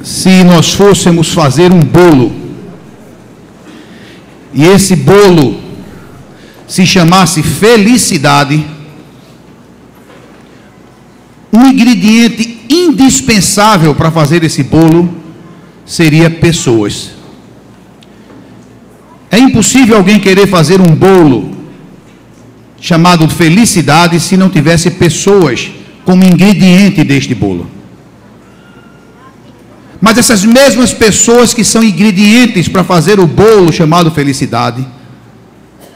se nós fôssemos fazer um bolo, e esse bolo se chamasse felicidade, um ingrediente indispensável para fazer esse bolo seria pessoas. É impossível alguém querer fazer um bolo chamado felicidade se não tivesse pessoas como ingrediente deste bolo. Mas essas mesmas pessoas que são ingredientes para fazer o bolo chamado felicidade,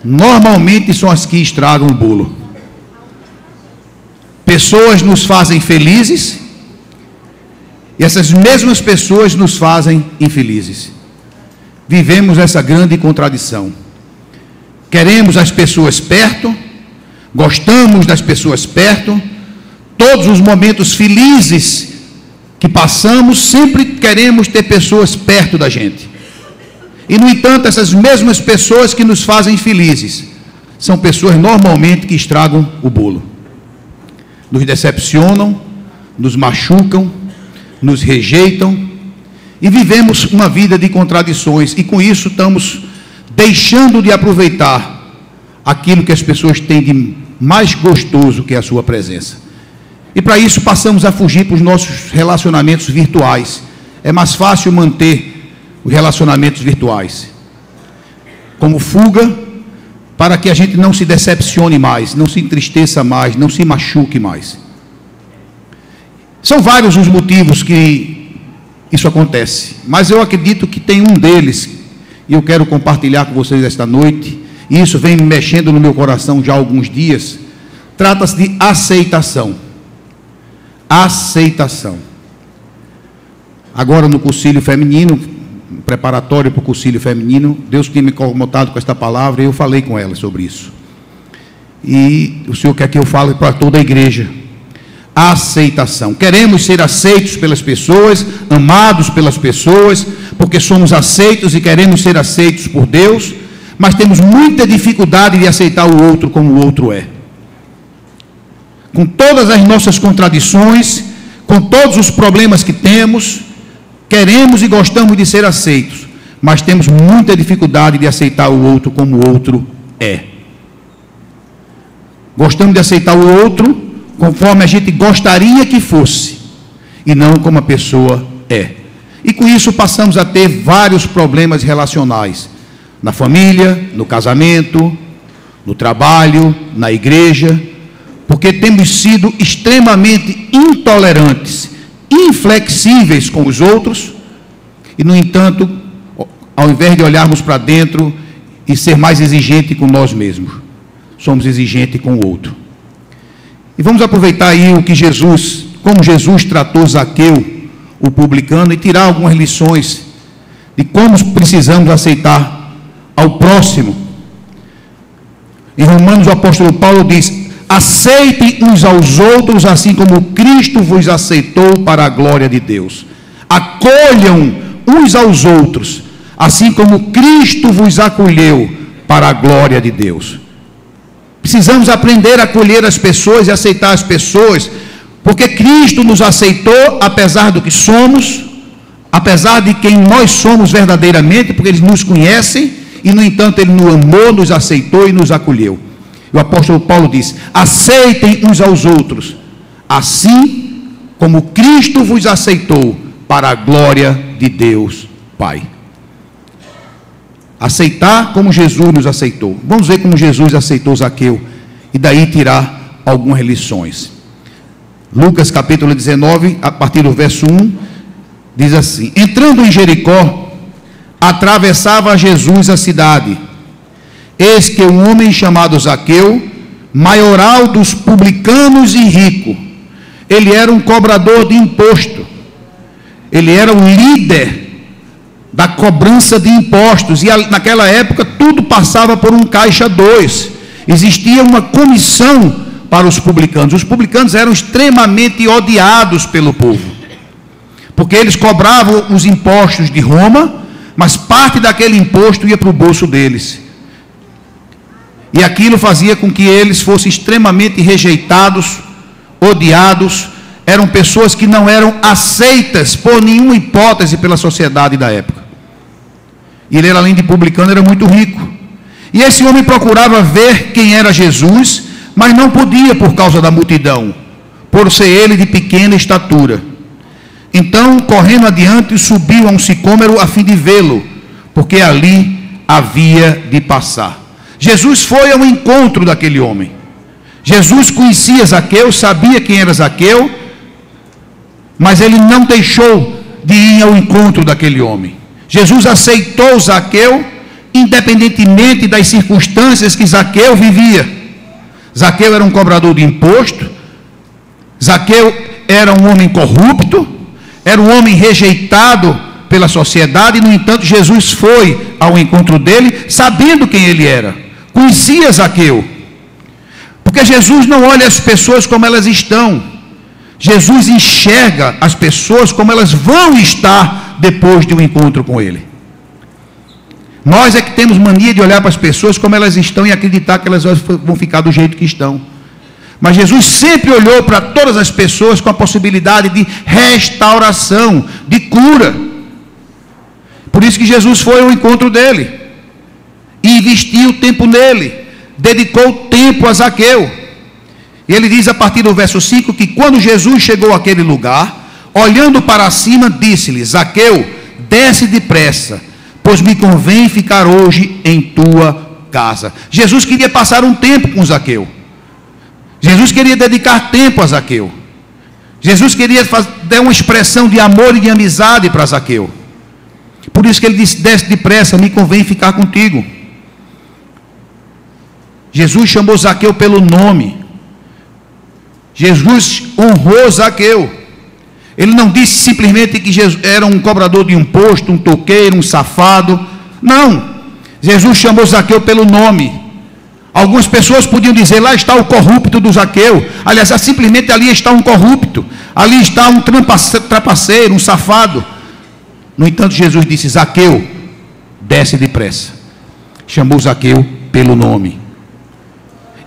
normalmente são as que estragam o bolo. Pessoas nos fazem felizes e essas mesmas pessoas nos fazem infelizes. Vivemos essa grande contradição. Queremos as pessoas perto, gostamos das pessoas perto, todos os momentos felizes que passamos, sempre queremos ter pessoas perto da gente. E, no entanto, essas mesmas pessoas que nos fazem felizes são pessoas normalmente que estragam o bolo. Nos decepcionam, nos machucam, nos rejeitam e vivemos uma vida de contradições, e com isso estamos deixando de aproveitar aquilo que as pessoas têm de mais gostoso, que é a sua presença. E para isso passamos a fugir para os nossos relacionamentos virtuais. É mais fácil manter os relacionamentos virtuais como fuga, para que a gente não se decepcione mais, não se entristeça mais, não se machuque mais. São vários os motivos que isso acontece, mas eu acredito que tem um deles, e eu quero compartilhar com vocês esta noite, e isso vem mexendo no meu coração já há alguns dias. Trata-se de aceitação. Aceitação. Agora no cursilho feminino, preparatório para o cursilho feminino, Deus tinha me incomodado com esta palavra e eu falei com ela sobre isso. E o Senhor quer que eu fale para toda a igreja. Aceitação. Queremos ser aceitos pelas pessoas, amados pelas pessoas, porque somos aceitos e queremos ser aceitos por Deus, mas temos muita dificuldade de aceitar o outro como o outro é. Com todas as nossas contradições, com todos os problemas que temos, queremos e gostamos de ser aceitos, mas temos muita dificuldade de aceitar o outro como o outro é. Gostamos de aceitar o outro conforme a gente gostaria que fosse, e não como a pessoa é. E com isso passamos a ter vários problemas relacionais, na família, no casamento, no trabalho, na igreja, porque temos sido extremamente intolerantes, inflexíveis com os outros, e no entanto, ao invés de olharmos para dentro e ser mais exigente com nós mesmos, somos exigentes com o outro. E vamos aproveitar aí o que Jesus, como Jesus tratou Zaqueu, o publicano, e tirar algumas lições de como precisamos aceitar ao próximo. Em Romanos, o apóstolo Paulo diz: aceitem uns aos outros, assim como Cristo vos aceitou para a glória de Deus. Acolham uns aos outros, assim como Cristo vos acolheu para a glória de Deus. Precisamos aprender a acolher as pessoas e aceitar as pessoas, porque Cristo nos aceitou apesar do que somos, apesar de quem nós somos verdadeiramente, porque Ele nos conhece, e no entanto Ele nos amou, nos aceitou e nos acolheu. O apóstolo Paulo diz: aceitem uns aos outros, assim como Cristo vos aceitou para a glória de Deus Pai. Aceitar como Jesus nos aceitou. Vamos ver como Jesus aceitou Zaqueu, e daí tirar algumas lições. Lucas capítulo 19, a partir do verso 1, diz assim: entrando em Jericó, atravessava Jesus a cidade. Eis que um homem chamado Zaqueu, maioral dos publicanos e rico, ele era um cobrador de imposto, ele era o líder da cobrança de impostos, e naquela época tudo passava por um caixa 2, existia uma comissão para os publicanos. Os publicanos eram extremamente odiados pelo povo, porque eles cobravam os impostos de Roma, mas parte daquele imposto ia para o bolso deles, e aquilo fazia com que eles fossem extremamente rejeitados, odiados, eram pessoas que não eram aceitas por nenhuma hipótese pela sociedade da época. E ele, além de publicano, era muito rico. E esse homem procurava ver quem era Jesus, mas não podia por causa da multidão, por ser ele de pequena estatura. Então, correndo adiante, subiu a um sicômoro a fim de vê-lo, porque ali havia de passar. Jesus foi ao encontro daquele homem. Jesus conhecia Zaqueu, sabia quem era Zaqueu, mas ele não deixou de ir ao encontro daquele homem. Jesus aceitou Zaqueu, independentemente das circunstâncias que Zaqueu vivia. Zaqueu era um cobrador de imposto, Zaqueu era um homem corrupto, era um homem rejeitado pela sociedade. No entanto, Jesus foi ao encontro dele, sabendo quem ele era, conhecia Zaqueu, porque Jesus não olha as pessoas como elas estão, Jesus enxerga as pessoas como elas vão estar depois de um encontro com ele. Nós é que temos mania de olhar para as pessoas como elas estão e acreditar que elas vão ficar do jeito que estão. Mas Jesus sempre olhou para todas as pessoas com a possibilidade de restauração, de cura. Por isso que Jesus foi ao encontro dele e investiu tempo nele, dedicou tempo a Zaqueu. E ele diz a partir do verso 5 que quando Jesus chegou àquele lugar, olhando para cima, disse-lhe: Zaqueu, desce depressa, pois me convém ficar hoje em tua casa. Jesus queria passar um tempo com Zaqueu. Jesus queria dedicar tempo a Zaqueu. Jesus queria dar uma expressão de amor e de amizade para Zaqueu. Por isso que ele disse: desce depressa, me convém ficar contigo. Jesus chamou Zaqueu pelo nome. Jesus honrou Zaqueu. Ele não disse simplesmente que Jesus era um cobrador de imposto, um toqueiro, um safado. Não. Jesus chamou Zaqueu pelo nome. Algumas pessoas podiam dizer: lá está o corrupto do Zaqueu. Aliás, simplesmente ali está um corrupto, ali está um trapaceiro, um safado. No entanto, Jesus disse: Zaqueu, desce depressa. Chamou Zaqueu pelo nome.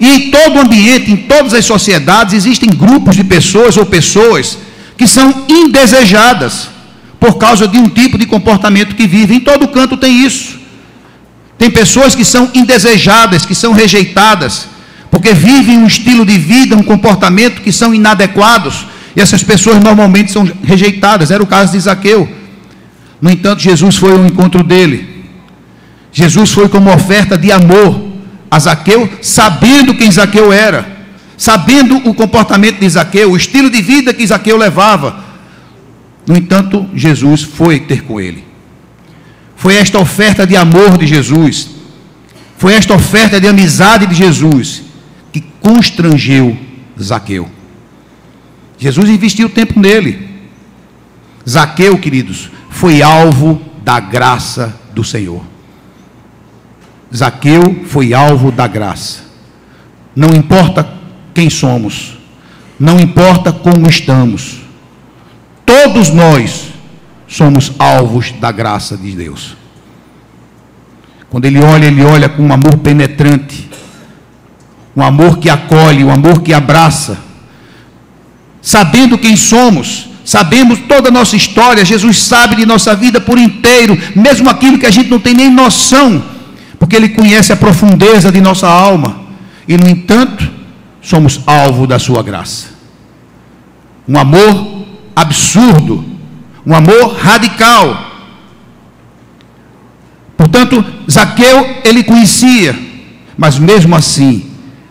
E em todo o ambiente, em todas as sociedades, existem grupos de pessoas ou pessoas que são indesejadas por causa de um tipo de comportamento que vivem. Em todo canto tem isso. Tem pessoas que são indesejadas, que são rejeitadas, porque vivem um estilo de vida, um comportamento que são inadequados, e essas pessoas normalmente são rejeitadas. Era o caso de Zaqueu. No entanto, Jesus foi ao encontro dele. Jesus foi como oferta de amor a Zaqueu, sabendo quem Zaqueu era, sabendo o comportamento de Zaqueu, o estilo de vida que Zaqueu levava. No entanto, Jesus foi ter com ele. Foi esta oferta de amor de Jesus, foi esta oferta de amizade de Jesus que constrangeu Zaqueu. Jesus investiu tempo nele. Zaqueu, queridos, foi alvo da graça do Senhor. Zaqueu foi alvo da graça. Não importa quem somos, não importa como estamos, todos nós somos alvos da graça de Deus. Quando ele olha com um amor penetrante, um amor que acolhe, um amor que abraça, sabendo quem somos, sabemos toda a nossa história. Jesus sabe de nossa vida por inteiro, mesmo aquilo que a gente não tem nem noção, porque ele conhece a profundeza de nossa alma. E no entanto, somos alvo da sua graça. Um amor absurdo, um amor radical. Portanto, Zaqueu ele conhecia, mas mesmo assim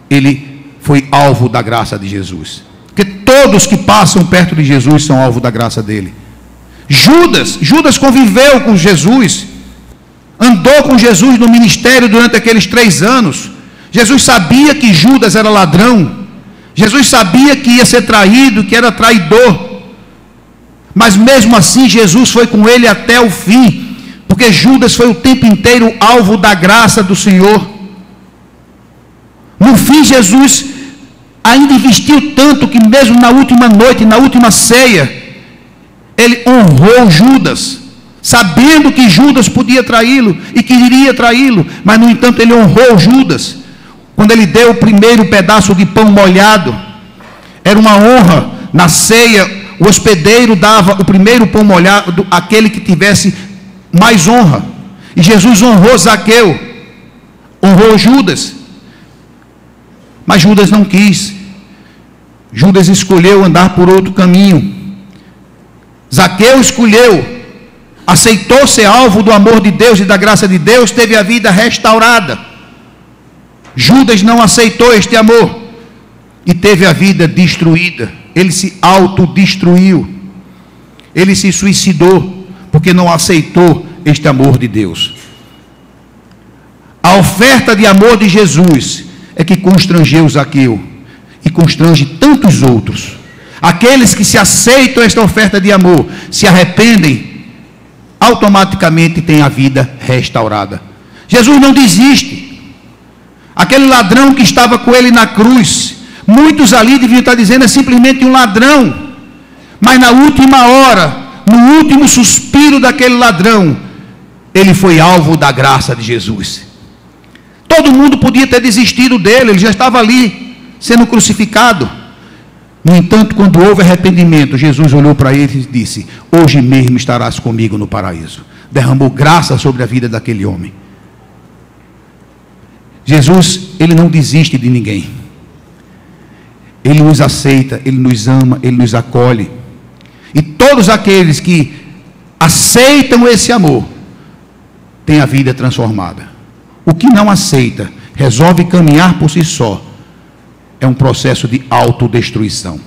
ele foi alvo da graça de Jesus. Porque todos que passam perto de Jesus são alvo da graça dele. Judas conviveu com Jesus, andou com Jesus no ministério durante aqueles 3 anos. Jesus sabia que Judas era ladrão, Jesus sabia que ia ser traído, que era traidor, mas mesmo assim Jesus foi com ele até o fim, porque Judas foi o tempo inteiro alvo da graça do Senhor. No fim, Jesus ainda investiu tanto que mesmo na última noite, na última ceia, ele honrou Judas, sabendo que Judas podia traí-lo e que iria traí-lo, mas no entanto ele honrou Judas. Quando ele deu o primeiro pedaço de pão molhado, era uma honra Na ceia, o hospedeiro dava o primeiro pão molhado àquele que tivesse mais honra. E Jesus honrou Zaqueu, honrou Judas. Mas Judas não quis. Judas escolheu andar por outro caminho. Zaqueu escolheu, aceitou ser alvo do amor de Deus e da graça de Deus, teve a vida restaurada. Judas não aceitou este amor e teve a vida destruída. Ele se autodestruiu. Ele se suicidou porque não aceitou este amor de Deus. A oferta de amor de Jesus é que constrangeu Zaqueu e constrange tantos outros. Aqueles que se aceitam esta oferta de amor, se arrependem, automaticamente têm a vida restaurada. Jesus não desiste. Aquele ladrão que estava com ele na cruz, muitos ali deviam estar dizendo, é simplesmente um ladrão. Mas na última hora, no último suspiro daquele ladrão, ele foi alvo da graça de Jesus. Todo mundo podia ter desistido dele, ele já estava ali, sendo crucificado. No entanto, quando houve arrependimento, Jesus olhou para ele e disse, hoje mesmo estarás comigo no paraíso. Derramou graça sobre a vida daquele homem. Jesus, ele não desiste de ninguém. Ele nos aceita, ele nos ama, ele nos acolhe. E todos aqueles que aceitam esse amor, têm a vida transformada. O que não aceita, resolve caminhar por si só, é um processo de autodestruição.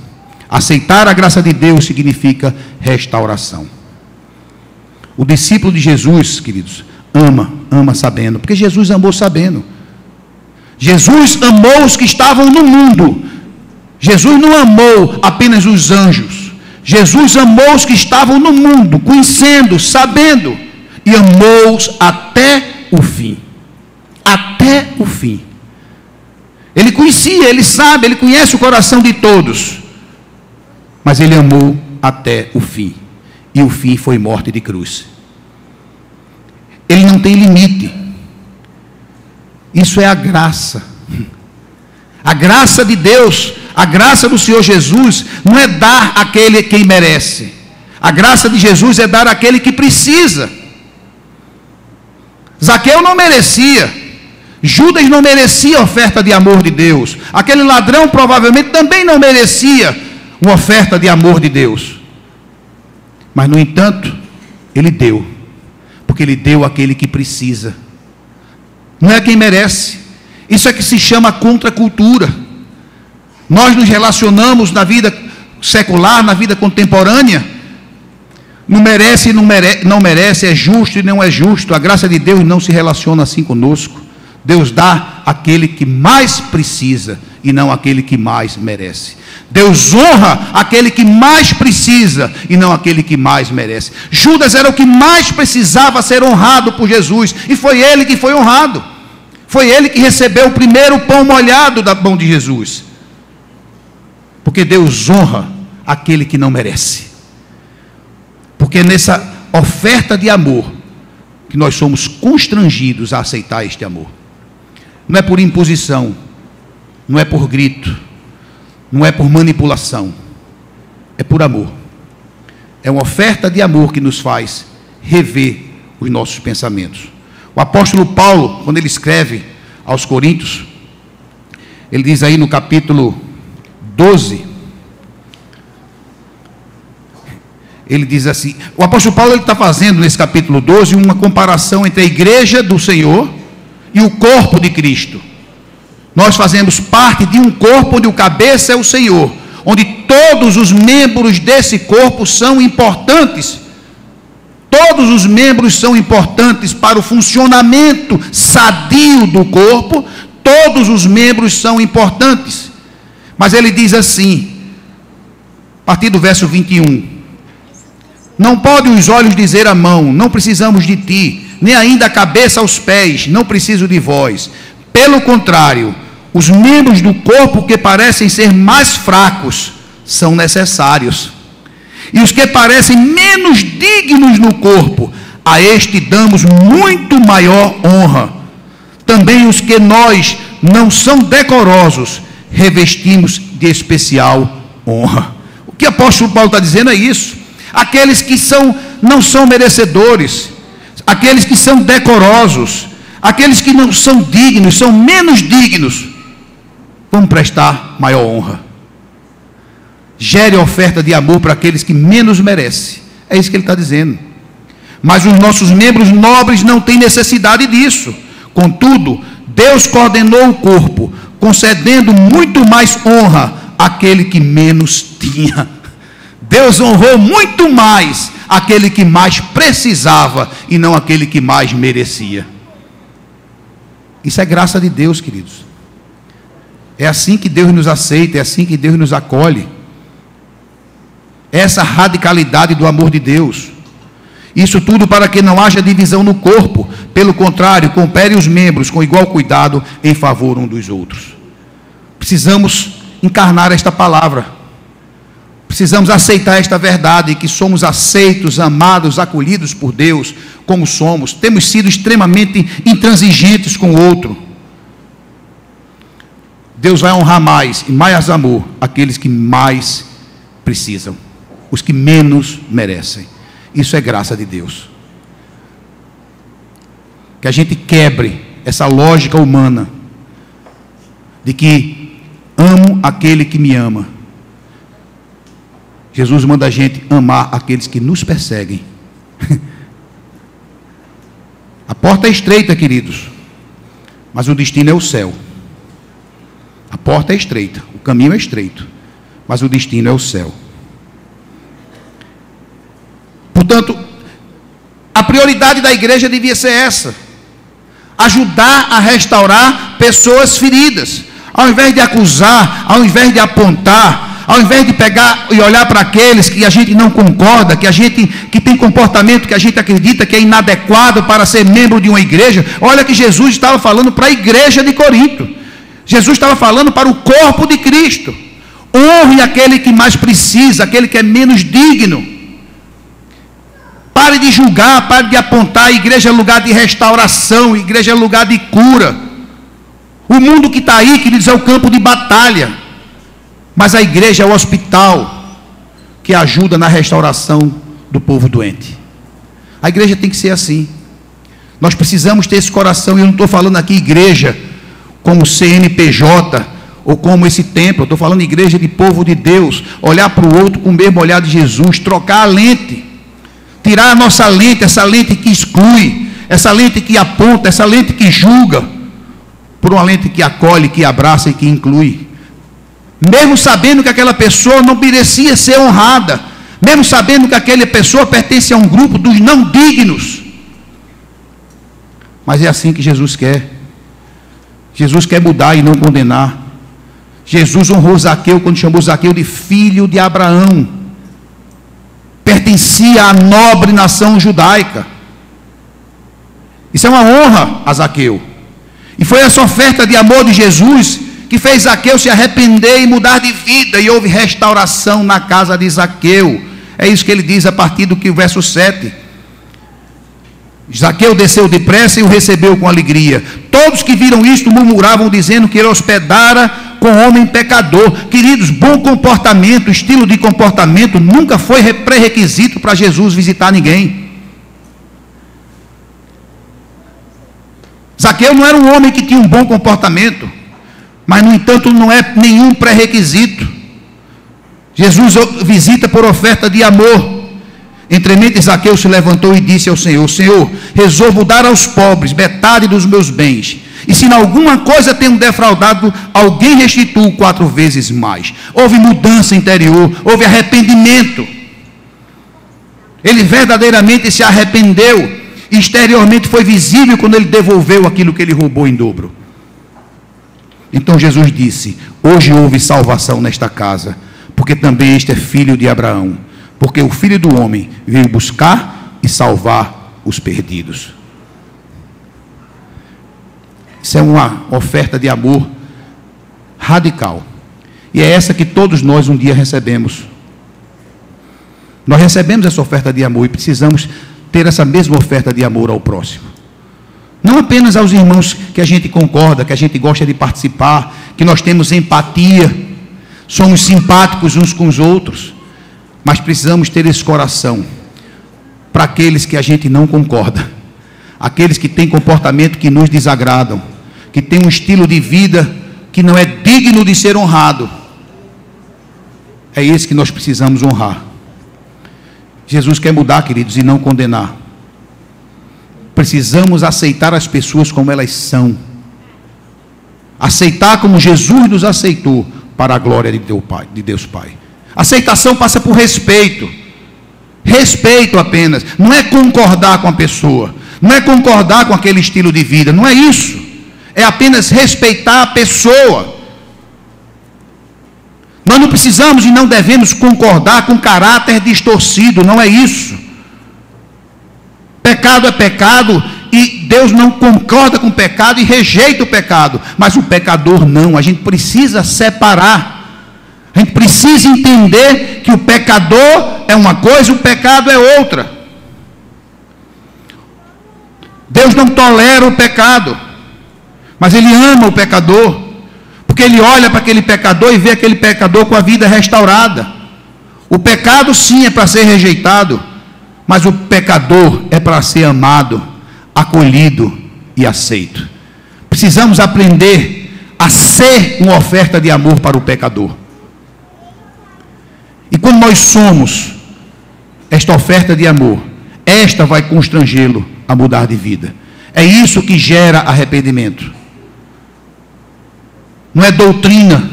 Aceitar a graça de Deus significa restauração. O discípulo de Jesus, queridos, ama sabendo, porque Jesus amou sabendo. Jesus amou os que estavam no mundo. Jesus não amou apenas os anjos. Jesus amou os que estavam no mundo, conhecendo, sabendo, e amou-os até o fim. Até o fim. Ele conhecia, ele sabe, ele conhece o coração de todos. Mas ele amou até o fim. E o fim foi morte de cruz. Ele não tem limite. Isso é a graça. A graça de Deus, a graça do Senhor Jesus, não é dar àquele a quem merece. A graça de Jesus é dar àquele que precisa. Zaqueu não merecia. Judas não merecia a oferta de amor de Deus. Aquele ladrão provavelmente também não merecia uma oferta de amor de Deus. Mas, no entanto, ele deu. Porque ele deu àquele que precisa. Não é quem merece. Isso é que se chama contracultura. Nós nos relacionamos na vida secular, na vida contemporânea. Não merece, não merece, é justo e não é justo. A graça de Deus não se relaciona assim conosco. Deus dá àquele que mais precisa e não àquele que mais merece. Deus honra aquele que mais precisa e não aquele que mais merece. Judas era o que mais precisava ser honrado por Jesus e foi ele que foi honrado. Foi ele que recebeu o primeiro pão molhado da mão de Jesus. Porque Deus honra aquele que não merece. Porque nessa oferta de amor que nós somos constrangidos a aceitar este amor. Não é por imposição, não é por grito, não é por manipulação, é por amor. É uma oferta de amor que nos faz rever os nossos pensamentos. O apóstolo Paulo, quando ele escreve aos Coríntios, ele diz aí no capítulo 12, ele diz assim, o apóstolo Paulo está fazendo nesse capítulo 12 uma comparação entre a igreja do Senhor e o corpo de Cristo. Nós fazemos parte de um corpo onde o cabeça é o Senhor, onde todos os membros desse corpo são importantes. Todos os membros são importantes para o funcionamento sadio do corpo. Todos os membros são importantes. Mas ele diz assim, a partir do verso 21, não podem os olhos dizer à mão, não precisamos de ti, nem ainda a cabeça aos pés, não preciso de vós. Pelo contrário, os membros do corpo que parecem ser mais fracos são necessários. E os que parecem menos dignos no corpo, a este damos muito maior honra. Também os que nós não são decorosos, revestimos de especial honra. que o apóstolo Paulo está dizendo é isso. Aqueles que não são merecedores, aqueles que são decorosos, aqueles que não são dignos, são menos dignos, vamos prestar maior honra. Gere oferta de amor para aqueles que menos merecem. É isso que ele está dizendo. Mas os nossos membros nobres não têm necessidade disso. Contudo, Deus coordenou o corpo, concedendo muito mais honra àquele que menos tinha. Deus honrou muito mais aquele que mais precisava e não aquele que mais merecia. Isso é graça de Deus, queridos. É assim que Deus nos aceita, é assim que Deus nos acolhe. Essa radicalidade do amor de Deus. Isso tudo para que não haja divisão no corpo. Pelo contrário, coopere os membros com igual cuidado em favor um dos outros. Precisamos encarnar esta palavra. Precisamos aceitar esta verdade, que somos aceitos, amados, acolhidos por Deus, como somos. Temos sido extremamente intransigentes com o outro. Deus vai honrar mais e mais amor aqueles que mais precisam, os que menos merecem. Isso é graça de Deus. Que a gente quebre essa lógica humana de que amo aquele que me ama. Jesus manda a gente amar aqueles que nos perseguem. A porta é estreita, queridos, mas o destino é o céu. A porta é estreita, o caminho é estreito, mas o destino é o céu. Portanto, a prioridade da igreja devia ser essa: ajudar a restaurar pessoas feridas, ao invés de acusar, ao invés de apontar, ao invés de pegar e olhar para aqueles que a gente não concorda, que tem comportamento que a gente acredita que é inadequado para ser membro de uma igreja. Olha que Jesus estava falando para a igreja de Corinto. Jesus estava falando para o corpo de Cristo. Honre aquele que mais precisa, aquele que é menos digno. Pare de julgar, pare de apontar. A igreja é lugar de restauração, a igreja é lugar de cura. O mundo que está aí, queridos, é o campo de batalha, mas a igreja é o hospital que ajuda na restauração do povo doente. A igreja tem que ser assim. Nós precisamos ter esse coração. E eu não estou falando aqui igreja como CNPJ ou como esse templo. Eu estou falando igreja de povo de Deus. Olhar para o outro com o mesmo olhar de Jesus, trocar a lente, tirar a nossa lente, essa lente que exclui, essa lente que aponta, essa lente que julga, por uma lente que acolhe, que abraça e que inclui. Mesmo sabendo que aquela pessoa não merecia ser honrada, mesmo sabendo que aquela pessoa pertence a um grupo dos não dignos, mas é assim que Jesus quer. Jesus quer mudar e não condenar. Jesus honrou Zaqueu quando chamou Zaqueu de filho de Abraão. Pertencia à nobre nação judaica. Isso é uma honra a Zaqueu. E foi essa oferta de amor de Jesus que fez Zaqueu se arrepender e mudar de vida, e houve restauração na casa de Zaqueu. É isso que ele diz a partir do verso 7. Zaqueu desceu depressa e o recebeu com alegria. Todos que viram isto murmuravam, dizendo que ele hospedara com homem pecador. Queridos, bom comportamento, estilo de comportamento nunca foi pré-requisito para Jesus visitar ninguém. Zaqueu não era um homem que tinha um bom comportamento, mas no entanto não é nenhum pré-requisito. Jesus visita por oferta de amor. Entremente Zaqueu se levantou e disse ao Senhor: Senhor, resolvo dar aos pobres metade dos meus bens, e se em alguma coisa tenho defraudado alguém, restituo 4 vezes mais. Houve mudança interior, houve arrependimento. Ele verdadeiramente se arrependeu. Exteriormente foi visível quando ele devolveu aquilo que ele roubou em dobro. Então Jesus disse: hoje houve salvação nesta casa, porque também este é filho de Abraão, porque o Filho do Homem veio buscar e salvar os perdidos. Isso é uma oferta de amor radical, e é essa que todos nós um dia recebemos. Nós recebemos essa oferta de amor e precisamos ter essa mesma oferta de amor ao próximo. Não apenas aos irmãos que a gente concorda, que a gente gosta de participar, que nós temos empatia, somos simpáticos uns com os outros. Mas precisamos ter esse coração para aqueles que a gente não concorda, aqueles que têm comportamento que nos desagradam, que têm um estilo de vida que não é digno de ser honrado. É esse que nós precisamos honrar. Jesus quer mudar, queridos, e não condenar. Precisamos aceitar as pessoas como elas são. Aceitar como Jesus nos aceitou, para a glória de Deus Pai. Aceitação passa por respeito. Respeito apenas. Não é concordar com a pessoa. Não é concordar com aquele estilo de vida. Não é isso. É apenas respeitar a pessoa. Nós não precisamos e não devemos concordar com caráter distorcido. Não é isso. Pecado é pecado e Deus não concorda com o pecado e rejeita o pecado. Mas o pecador não. A gente precisa separar. A gente precisa entender que o pecador é uma coisa, o pecado é outra. Deus não tolera o pecado, mas Ele ama o pecador, porque Ele olha para aquele pecador e vê aquele pecador com a vida restaurada. O pecado sim é para ser rejeitado, mas o pecador é para ser amado, acolhido e aceito. Precisamos aprender a ser uma oferta de amor para o pecador. E quando nós somos esta oferta de amor, esta vai constrangê-lo a mudar de vida. É isso que gera arrependimento. Não é doutrina,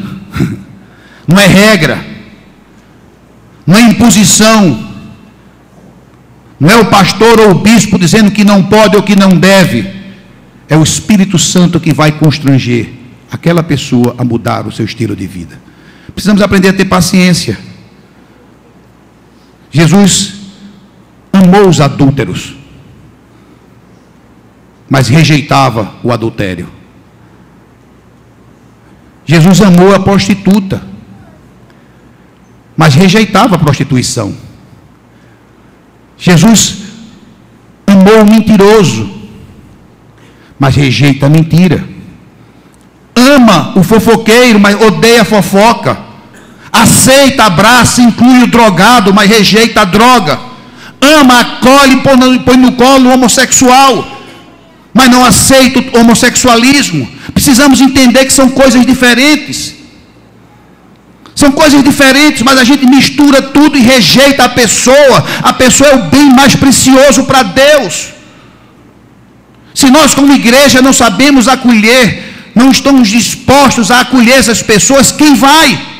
não é regra, não é imposição, não é o pastor ou o bispo dizendo que não pode ou que não deve. É o Espírito Santo que vai constranger aquela pessoa a mudar o seu estilo de vida. Precisamos aprender a ter paciência. Jesus amou os adúlteros, mas rejeitava o adultério. Jesus amou a prostituta, mas rejeitava a prostituição. Jesus amou o mentiroso, mas rejeita a mentira. Ama o fofoqueiro, mas odeia a fofoca. Aceita, abraça, inclui o drogado, mas rejeita a droga. Ama, acolhe e põe no colo o homossexual, mas não aceita o homossexualismo. Precisamos entender que são coisas diferentes. São coisas diferentes, mas a gente mistura tudo e rejeita a pessoa. A pessoa é o bem mais precioso para Deus. Se nós como igreja não sabemos acolher, não estamos dispostos a acolher essas pessoas, quem vai?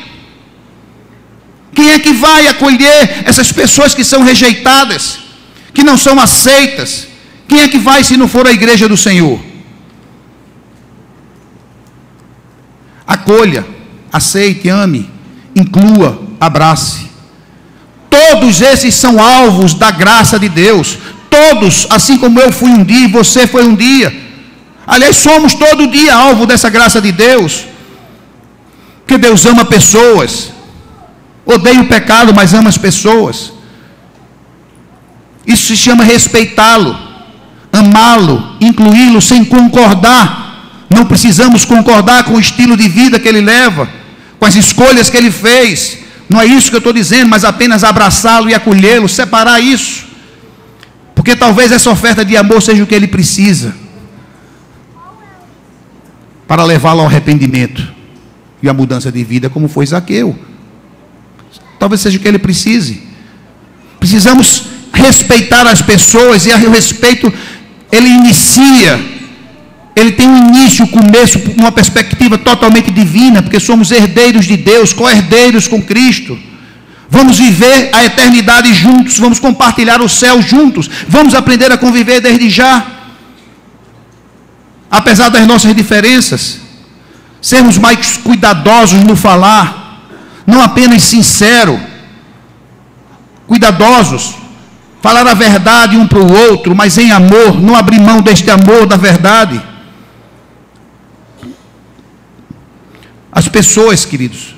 Quem é que vai acolher essas pessoas que são rejeitadas, que não são aceitas? Quem é que vai se não for a igreja do Senhor? Acolha, aceite, ame, inclua, abrace. Todos esses são alvos da graça de Deus. Todos, assim como eu fui um dia e você foi um dia. Aliás, somos todo dia alvo dessa graça de Deus. Porque Deus ama pessoas. Odeia o pecado, mas ama as pessoas. Isso se chama respeitá-lo, amá-lo, incluí-lo sem concordar. Não precisamos concordar com o estilo de vida que ele leva, com as escolhas que ele fez. Não é isso que eu estou dizendo, mas apenas abraçá-lo e acolhê-lo, separar isso. Porque talvez essa oferta de amor seja o que ele precisa para levá-lo ao arrependimento e à mudança de vida, como foi Zaqueu. Talvez seja o que ele precise. Precisamos respeitar as pessoas, e o respeito, ele inicia, ele tem um início, um começo, uma perspectiva totalmente divina, porque somos herdeiros de Deus, co-herdeiros com Cristo. Vamos viver a eternidade juntos, vamos compartilhar o céu juntos, vamos aprender a conviver desde já, apesar das nossas diferenças, sermos mais cuidadosos no falar, não apenas sincero, cuidadosos, falar a verdade um para o outro, mas em amor, não abrir mão deste amor da verdade. As pessoas, queridos,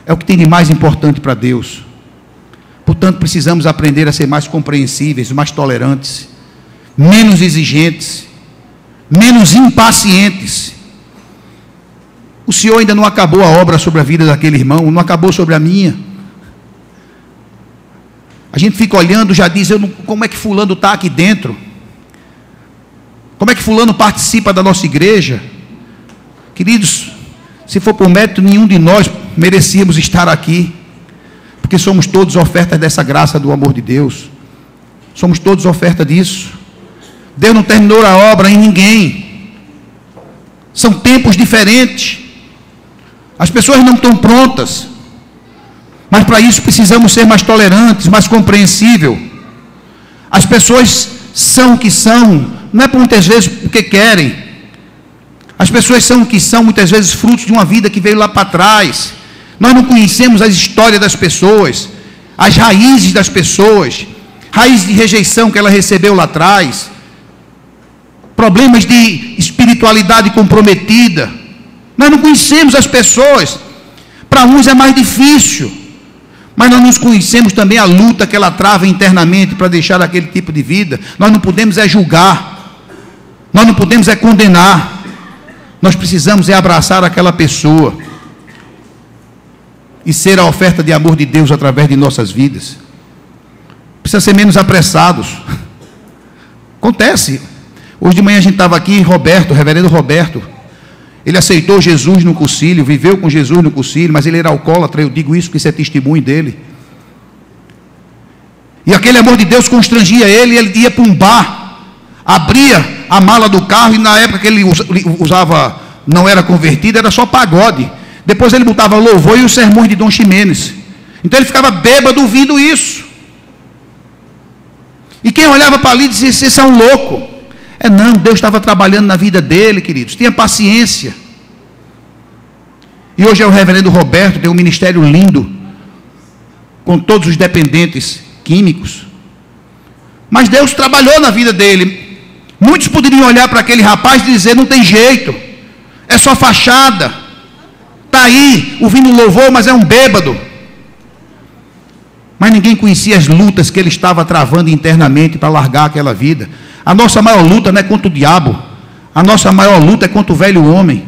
é o que tem de mais importante para Deus. Portanto, precisamos aprender a ser mais compreensíveis, mais tolerantes, menos exigentes, menos impacientes. O Senhor ainda não acabou a obra sobre a vida daquele irmão, não acabou sobre a minha. A gente fica olhando, já diz, como é que fulano está aqui dentro? Como é que fulano participa da nossa igreja? Queridos, se for por mérito, nenhum de nós merecíamos estar aqui, porque somos todos ofertas dessa graça do amor de Deus. Somos todos oferta disso. Deus não terminou a obra em ninguém. São tempos diferentes. As pessoas não estão prontas. Mas para isso precisamos ser mais tolerantes, mais compreensíveis. As pessoas são o que são, não é por muitas vezes porque querem. As pessoas são o que são, muitas vezes frutos de uma vida que veio lá para trás. Nós não conhecemos as histórias das pessoas, as raízes das pessoas, raiz de rejeição que ela recebeu lá atrás, problemas de espiritualidade comprometida. Nós não conhecemos as pessoas. Para uns é mais difícil, mas nós não conhecemos também a luta que ela trava internamente para deixar aquele tipo de vida. Nós não podemos julgar, nós não podemos condenar. Nós precisamos abraçar aquela pessoa e ser a oferta de amor de Deus através de nossas vidas. Precisa ser menos apressados. Acontece. Hoje de manhã a gente estava aqui, o reverendo Roberto, ele aceitou Jesus no concílio, viveu com Jesus no concílio, mas ele era alcoólatra. Eu digo isso porque isso é testemunho dele. E aquele amor de Deus constrangia ele. Ele ia para um bar, abria a mala do carro, e na época que ele usava, não era convertido, era só pagode. Depois ele botava louvor e os sermões de Dom Ximenes. Então ele ficava bêbado ouvindo isso. E quem olhava para ali dizia: "Esse é um louco". Não, Deus estava trabalhando na vida dele, queridos. Tenha paciência. E hoje é o reverendo Roberto, tem um ministério lindo, com todos os dependentes químicos. Mas Deus trabalhou na vida dele. Muitos poderiam olhar para aquele rapaz e dizer: "Não tem jeito, é só fachada, está aí, ouvindo louvor, mas é um bêbado". Mas ninguém conhecia as lutas que ele estava travando internamente para largar aquela vida. A nossa maior luta não é contra o diabo. A nossa maior luta é contra o velho homem.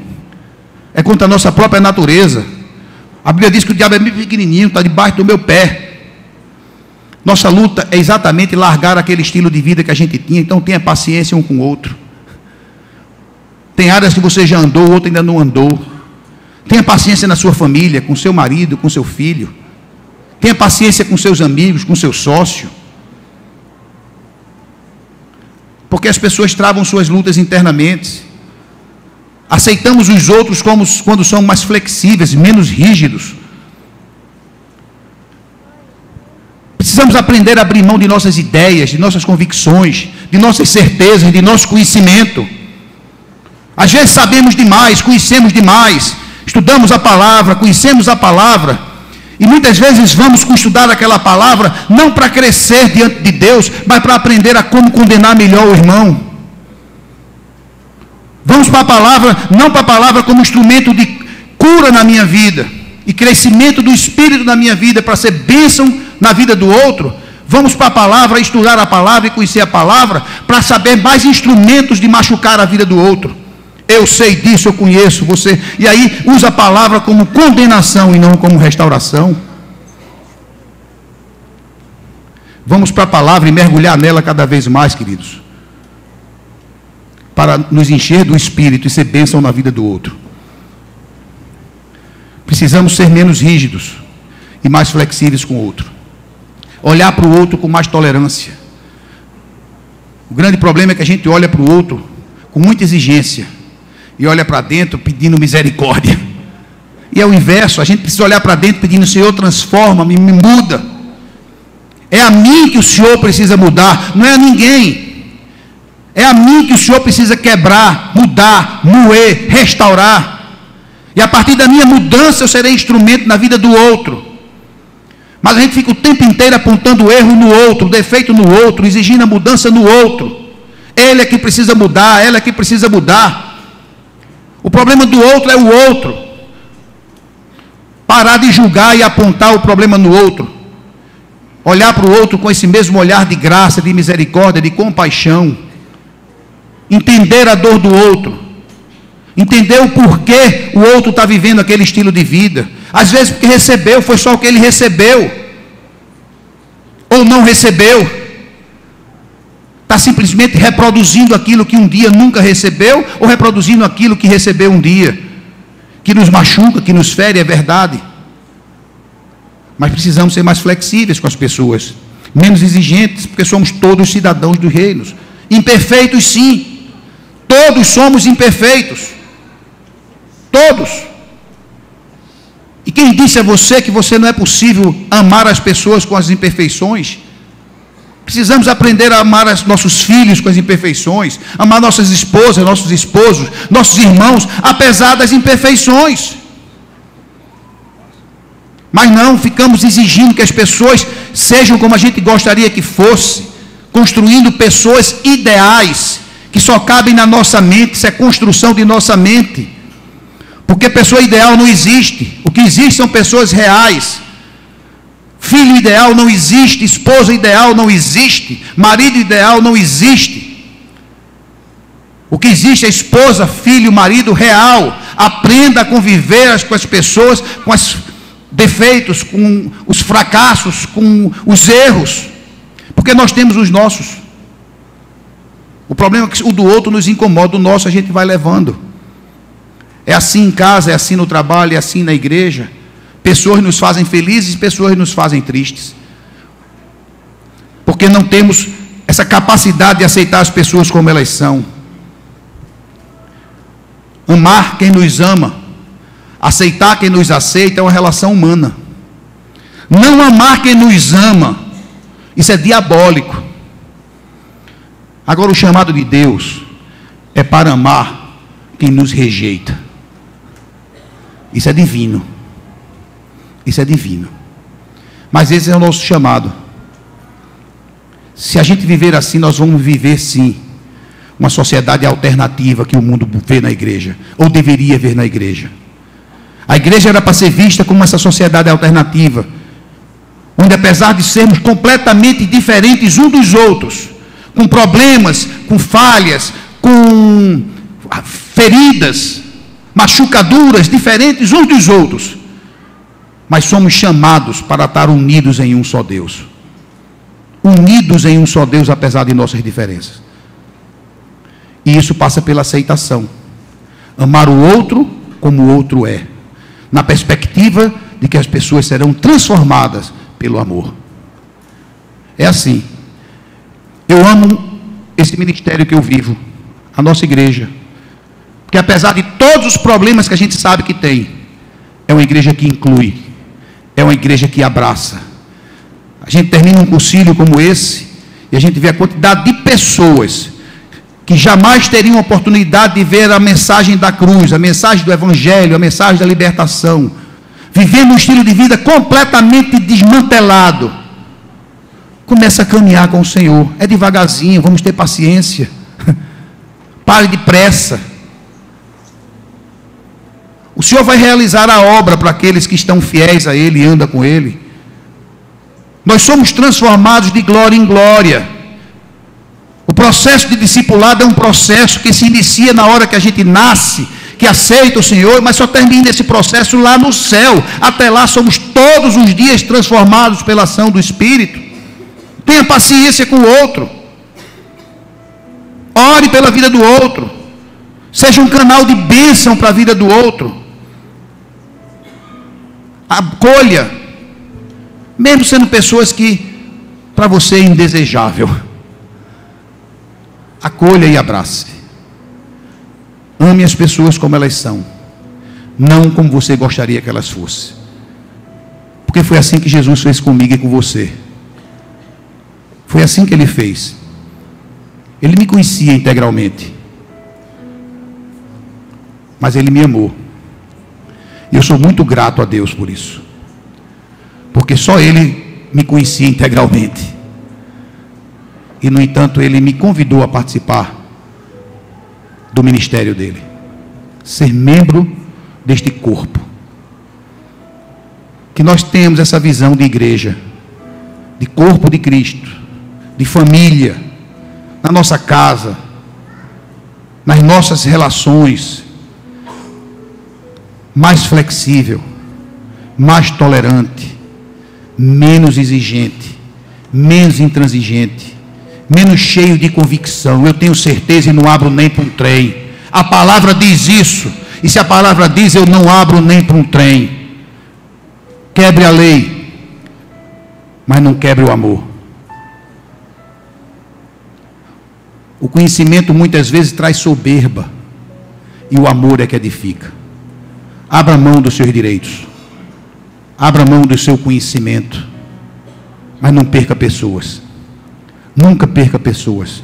É contra a nossa própria natureza. A Bíblia diz que o diabo é bem pequenininho, está debaixo do meu pé. Nossa luta é exatamente largar aquele estilo de vida que a gente tinha. Então tenha paciência um com o outro. Tem áreas que você já andou, outra ainda não andou. Tenha paciência na sua família, com seu marido, com seu filho. Tenha paciência com seus amigos, com seu sócio. Porque as pessoas travam suas lutas internamente. Aceitamos os outros quando são mais flexíveis, menos rígidos. Precisamos aprender a abrir mão de nossas ideias, de nossas convicções, de nossas certezas, de nosso conhecimento. Às vezes sabemos demais, conhecemos demais, estudamos a palavra, conhecemos a palavra, e muitas vezes vamos estudar aquela palavra não para crescer diante de Deus, mas para aprender a como condenar melhor o irmão. Vamos para a palavra, não para a palavra como instrumento de cura na minha vida e crescimento do Espírito na minha vida, para ser bênção na vida do outro. Vamos para a palavra, estudar a palavra e conhecer a palavra, para saber mais instrumentos de machucar a vida do outro. Eu sei disso, eu conheço você. E aí usa a palavra como condenação e não como restauração. Vamos para a palavra e mergulhar nela cada vez mais, queridos, para nos encher do Espírito e ser bênção na vida do outro. Precisamos ser menos rígidos e mais flexíveis com o outro. Olhar para o outro com mais tolerância. O grande problema é que a gente olha para o outro com muita exigência e olha para dentro pedindo misericórdia. E é o inverso, a gente precisa olhar para dentro pedindo: Senhor, transforma-me, me muda. É a mim que o Senhor precisa mudar, não é a ninguém. É a mim que o Senhor precisa quebrar, mudar, moer, restaurar. E a partir da minha mudança eu serei instrumento na vida do outro. Mas a gente fica o tempo inteiro apontando o erro no outro, o defeito no outro, exigindo a mudança no outro. Ele é que precisa mudar, ela é que precisa mudar. O problema do outro é o outro. Parar de julgar e apontar o problema no outro. Olhar para o outro com esse mesmo olhar de graça, de misericórdia, de compaixão. Entender a dor do outro. Entender o porquê o outro está vivendo aquele estilo de vida. Às vezes porque recebeu, foi só o que ele recebeu. ou não recebeu, está simplesmente reproduzindo aquilo que um dia nunca recebeu, ou reproduzindo aquilo que recebeu um dia, que nos machuca, que nos fere, é verdade. Mas precisamos ser mais flexíveis com as pessoas, menos exigentes, porque somos todos cidadãos dos reinos. Imperfeitos, sim. Todos somos imperfeitos. Todos. E quem disse a você que você não é possível amar as pessoas com as imperfeições? Precisamos aprender a amar nossos filhos com as imperfeições, amar nossas esposas, nossos esposos, nossos irmãos, apesar das imperfeições. Mas não ficamos exigindo que as pessoas sejam como a gente gostaria que fosse, construindo pessoas ideais, que só cabem na nossa mente, isso é construção de nossa mente. Porque pessoa ideal não existe, o que existe são pessoas reais. Filho ideal não existe, esposa ideal não existe, marido ideal não existe. O que existe é esposa, filho, marido real. Aprenda a conviver com as pessoas, com os defeitos, com os fracassos, com os erros, porque nós temos os nossos. O problema é que o do outro nos incomoda, o nosso a gente vai levando. É assim em casa, é assim no trabalho, é assim na igreja. Pessoas nos fazem felizes, pessoas nos fazem tristes, porque não temos essa capacidade de aceitar as pessoas como elas são. Amar quem nos ama, aceitar quem nos aceita, é uma relação humana. Não amar quem nos ama, isso é diabólico. Agora, o chamado de Deus é para amar quem nos rejeita. Isso é divino. Isso é divino. Mas esse é o nosso chamado. Se a gente viver assim, nós vamos viver sim uma sociedade alternativa que o mundo vê na igreja, ou deveria ver na igreja. A igreja era para ser vista como essa sociedade alternativa, onde apesar de sermos completamente diferentes uns dos outros, com problemas, com falhas, com feridas, machucaduras, diferentes uns dos outros, mas somos chamados para estar unidos em um só Deus. Unidos em um só Deus, apesar de nossas diferenças. E isso passa pela aceitação. Amar o outro como o outro é, na perspectiva de que as pessoas serão transformadas pelo amor. É assim. Eu amo esse ministério que eu vivo, a nossa igreja, porque apesar de todos os problemas que a gente sabe que tem, é uma igreja que inclui, é uma igreja que abraça. A gente termina um concílio como esse e a gente vê a quantidade de pessoas que jamais teriam oportunidade de ver a mensagem da cruz, a mensagem do evangelho, a mensagem da libertação, vivendo um estilo de vida completamente desmantelado. Começa a caminhar com o Senhor. É devagarzinho, vamos ter paciência. Pare de pressa. O Senhor vai realizar a obra para aqueles que estão fiéis a Ele e andam com Ele. Nós somos transformados de glória em glória. O processo de discipulado é um processo que se inicia na hora que a gente nasce, que aceita o Senhor, mas só termina esse processo lá no céu. Até lá somos todos os dias transformados pela ação do Espírito. Tenha paciência com o outro. Ore pela vida do outro. Seja um canal de bênção para a vida do outro. Acolha, mesmo sendo pessoas que para você é indesejável. Acolha e abrace. Ame as pessoas como elas são, não como você gostaria que elas fossem. Porque foi assim que Jesus fez comigo e com você. Foi assim que Ele fez. Ele me conhecia integralmente, mas Ele me amou. E eu sou muito grato a Deus por isso, porque só Ele me conhecia integralmente. E no entanto Ele me convidou a participar do ministério dele, ser membro deste corpo. Que nós temos essa visão de igreja, de corpo de Cristo, de família, na nossa casa, nas nossas relações, mais flexível, mais tolerante, menos exigente, menos intransigente, menos cheio de convicção. Eu tenho certeza e não abro nem para um trem. A palavra diz isso. E se a palavra diz, eu não abro nem para um trem. Quebre a lei, mas não quebre o amor. O conhecimento muitas vezes traz soberba, e o amor é que edifica. Abra mão dos seus direitos, abra mão do seu conhecimento, mas não perca pessoas. Nunca perca pessoas,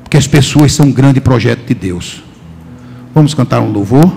porque as pessoas são um grande projeto de Deus. Vamos cantar um louvor?